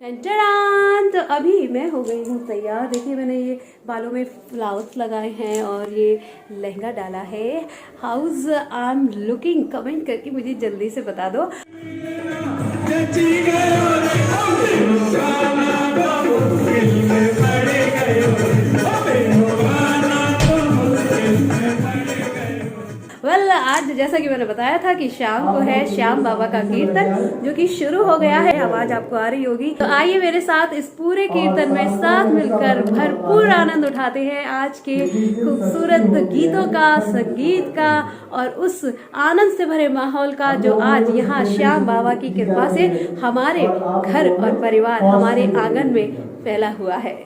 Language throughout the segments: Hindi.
टंटरान। तो अभी मैं हो गई हूँ तैयार। देखिए मैंने ये बालों में फ्लावर्स लगाए हैं और ये लहंगा डाला है। House I am looking, comment करके मुझे जल्दी से बता दो। आज जैसा कि मैंने बताया था कि शाम को है श्याम बाबा का कीर्तन जो कि शुरू हो गया है। आवाज आपको आ रही होगी, तो आइए मेरे साथ इस पूरे कीर्तन में साथ मिलकर भरपूर आनंद उठाते हैं आज के खूबसूरत गीतों का, संगीत का और उस आनंद से भरे माहौल का जो आज यहाँ श्याम बाबा की कृपा से हमारे घर और परिवार, हमारे आंगन में फैला हुआ है।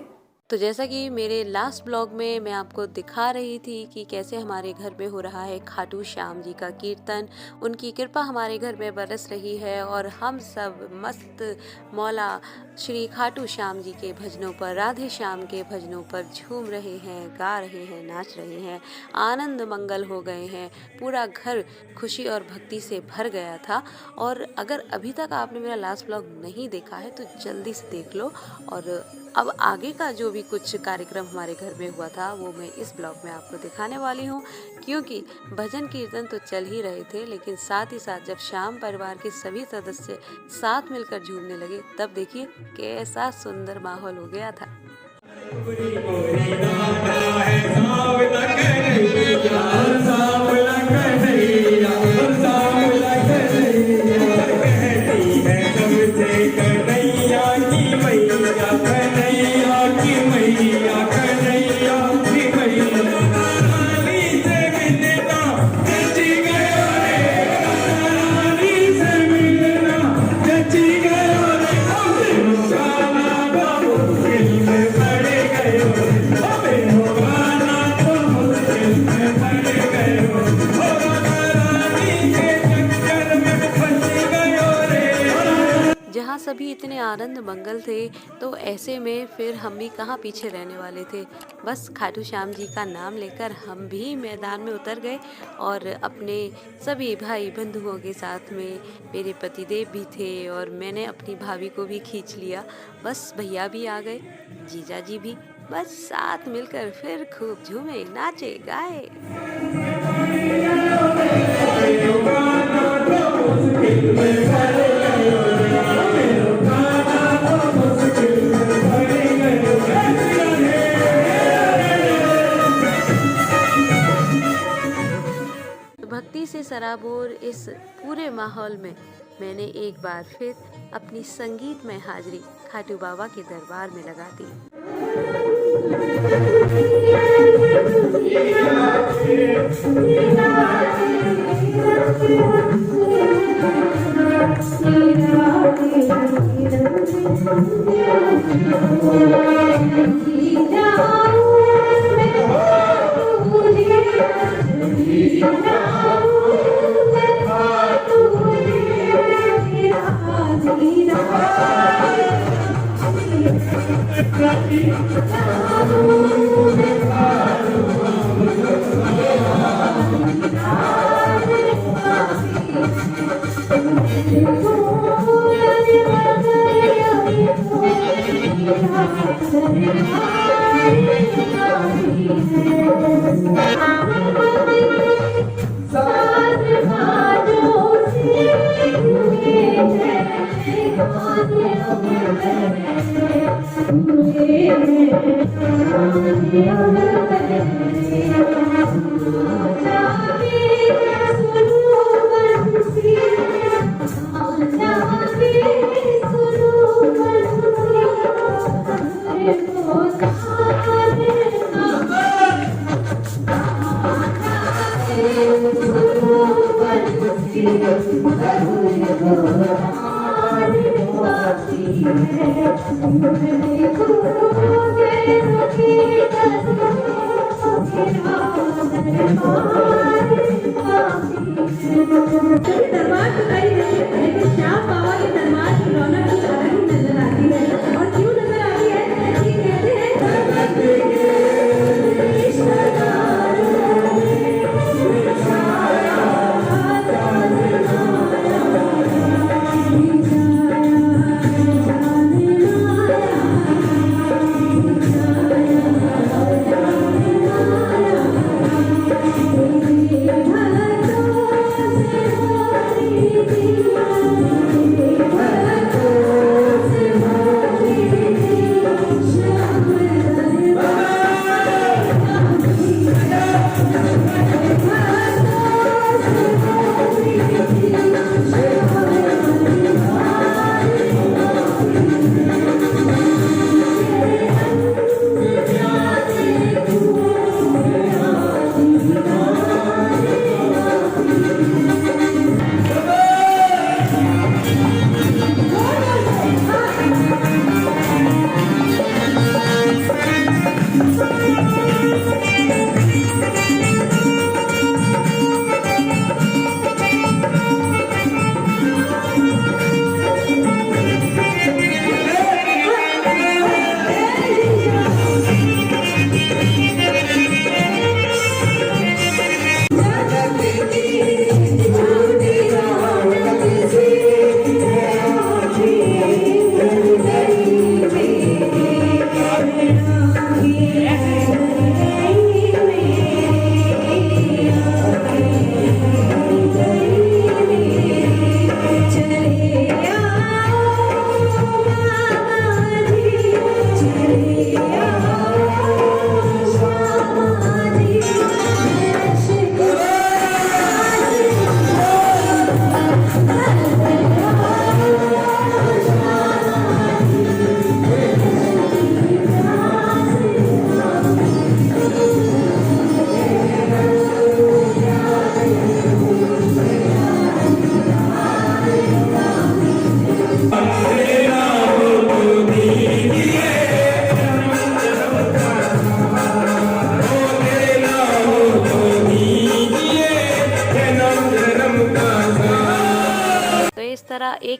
तो जैसा कि मेरे लास्ट ब्लॉग में मैं आपको दिखा रही थी कि कैसे हमारे घर में हो रहा है खाटू श्याम जी का कीर्तन, उनकी कृपा हमारे घर में बरस रही है और हम सब मस्त मौला श्री खाटू श्याम जी के भजनों पर, राधे श्याम के भजनों पर झूम रहे हैं, गा रहे हैं, नाच रहे हैं, आनंद मंगल हो गए हैं। पूरा घर खुशी और भक्ति से भर गया था। और अगर अभी तक आपने मेरा लास्ट ब्लॉग नहीं देखा है तो जल्दी से देख लो। और अब आगे का जो भी कुछ कार्यक्रम हमारे घर में हुआ था वो मैं इस ब्लॉग में आपको दिखाने वाली हूँ, क्योंकि भजन कीर्तन तो चल ही रहे थे, लेकिन साथ ही साथ जब श्याम परिवार के सभी सदस्य साथ मिलकर झूमने लगे तब देखिए कैसा सुंदर माहौल हो गया था। सभी इतने आनंद मंगल थे तो ऐसे में फिर हम भी कहाँ पीछे रहने वाले थे। बस खाटू श्याम जी का नाम लेकर हम भी मैदान में उतर गए और अपने सभी भाई बंधुओं के साथ में मेरे पतिदेव भी थे और मैंने अपनी भाभी को भी खींच लिया। बस भैया भी आ गए, जीजा जी भी, बस साथ मिलकर फिर खूब झूमे, नाचे, गाए। भक्ति से सराबोर इस पूरे माहौल में मैंने एक बार फिर अपनी संगीत में हाजिरी खाटू बाबा के दरबार में लगा दी।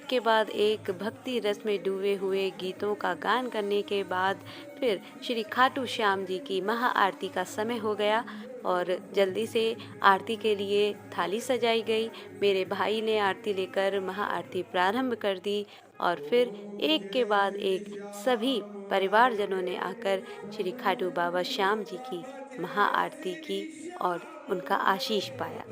के बाद एक भक्ति रस में डूबे हुए गीतों का गान करने के बाद फिर श्री खाटू श्याम जी की महाआरती का समय हो गया और जल्दी से आरती के लिए थाली सजाई गई। मेरे भाई ने आरती लेकर महाआरती प्रारंभ कर दी और फिर एक के बाद एक सभी परिवारजनों ने आकर श्री खाटू बाबा श्याम जी की महाआरती की और उनका आशीष पाया।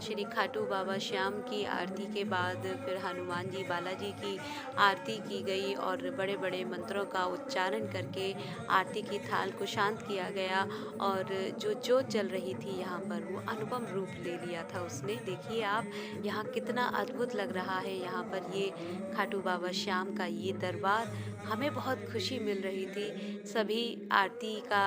श्री खाटू बाबा श्याम की आरती के बाद फिर हनुमान जी बालाजी की आरती की गई और बड़े बड़े मंत्रों का उच्चारण करके आरती की थाल को शांत किया गया और जो जोत जल रही थी यहाँ पर वो अनुपम रूप ले लिया था उसने। देखिए आप यहाँ कितना अद्भुत लग रहा है। यहाँ पर ये खाटू बाबा श्याम का ये दरबार, हमें बहुत खुशी मिल रही थी। सभी आरती का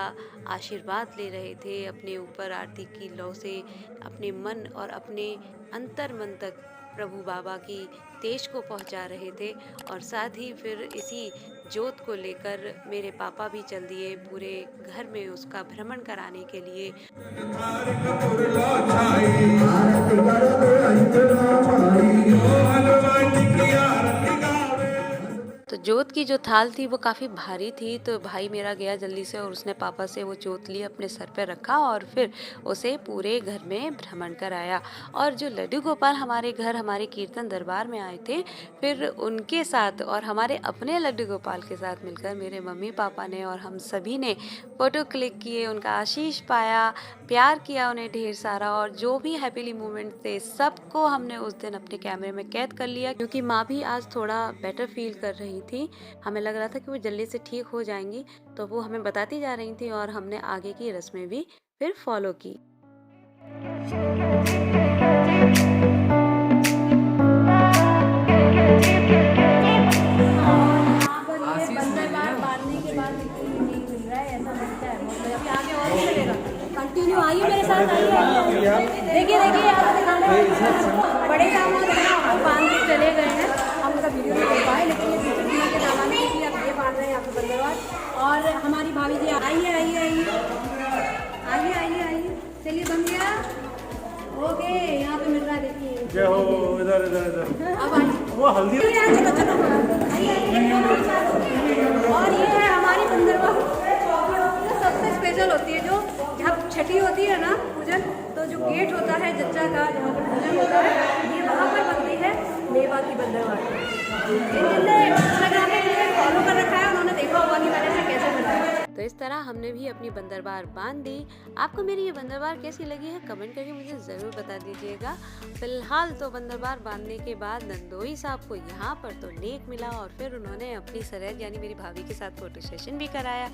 आशीर्वाद ले रहे थे अपने ऊपर, आरती की लौ से अपने मन और अपने अंतर मन तक प्रभु बाबा की तेज को पहुंचा रहे थे। और साथ ही फिर इसी जोत को लेकर मेरे पापा भी चल दिए पूरे घर में उसका भ्रमण कराने के लिए। तो जोत की जो थाल थी वो काफ़ी भारी थी, तो भाई मेरा गया जल्दी से और उसने पापा से वो जोत ली, अपने सर पे रखा और फिर उसे पूरे घर में भ्रमण कराया। और जो लड्डू गोपाल हमारे घर हमारे कीर्तन दरबार में आए थे, फिर उनके साथ और हमारे अपने लड्डू गोपाल के साथ मिलकर मेरे मम्मी पापा ने और हम सभी ने फ़ोटो क्लिक किए, उनका आशीष पाया, प्यार किया उन्हें ढेर सारा। और जो भी हैप्पीली मोमेंट थे सबको हमने उस दिन अपने कैमरे में कैद कर लिया, क्योंकि माँ भी आज थोड़ा बेटर फील कर रही थी। हमें लग रहा था कि वो जल्दी से ठीक हो जाएंगी, तो वो हमें बताती जा रही थी और हमने आगे की रस्में भी फिर फॉलो की। कंटिन्यू आइए मेरे साथ, आइए देखिए बड़े काम बांध के चले गए हैं, हम उनका वीडियो नहीं देख पाए, लेकिन ये टीचर के नाम में आप ये बांध रहे हैं आपको बंदरवाल। और हमारी भाभी जी आइए आइए आइए आइए आइए आइए, चलिए बन गया, ओके यहाँ पे मिल रहा है, देखिए जय हो। इधर इधर इधर अब आइए, वो हल्दी चलो चलो आइए। और ये है हमारी बंदरवाल, सबसे स्पेशल होती है जो जब छठी होती है ना पूजन, तो जो गेट होता है जच्चा का जहाँ पर पूजन होता है, ये वहाँ पर बनती है मेवा की बंदरवाल। जिनने इंस्टाग्राम पे मुझे फॉलो कर रखा है उन्होंने देखा होगा कि मैंने इसे कैसे बनाया। तो इस तरह हमने भी अपनी बंदरबार बांध दी। आपको मेरी ये बंदरबार कैसी लगी है कमेंट करके मुझे ज़रूर बता दीजिएगा। फिलहाल तो बंदरबार बांधने के बाद नंदोई साहब को यहाँ पर तो नेक मिला और फिर उन्होंने अपनी सरहद यानी मेरी भाभी के साथ फोटो सेशन भी कराया।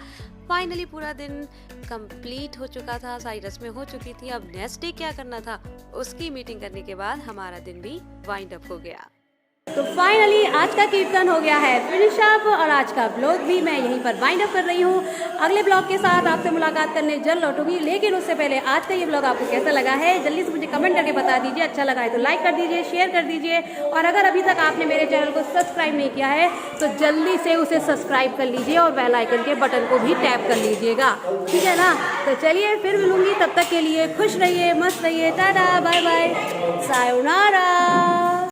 फाइनली पूरा दिन कंप्लीट हो चुका था, सारी रस्में हो चुकी थी। अब नेक्स्ट डे क्या करना था उसकी मीटिंग करने के बाद हमारा दिन भी वाइंड अप हो गया। तो फाइनली आज का कीर्तन हो गया है फिनिश अप और आज का ब्लॉग भी मैं यहीं पर वाइंड अप कर रही हूँ। अगले ब्लॉग के साथ आपसे मुलाकात करने जल्द लौटूंगी, लेकिन उससे पहले आज का ये ब्लॉग आपको कैसा लगा है जल्दी से मुझे कमेंट करके बता दीजिए। अच्छा लगा है तो लाइक कर दीजिए, शेयर कर दीजिए, और अगर अभी तक आपने मेरे चैनल को सब्सक्राइब नहीं किया है तो जल्दी से उसे सब्सक्राइब कर लीजिए और बेल आइकन के बटन को भी टैप कर लीजिएगा, ठीक है ना। तो चलिए फिर मिलूंगी, तब तक के लिए खुश रहिए, मस्त रहिए, टाटा बाय बाय, सायोनारा।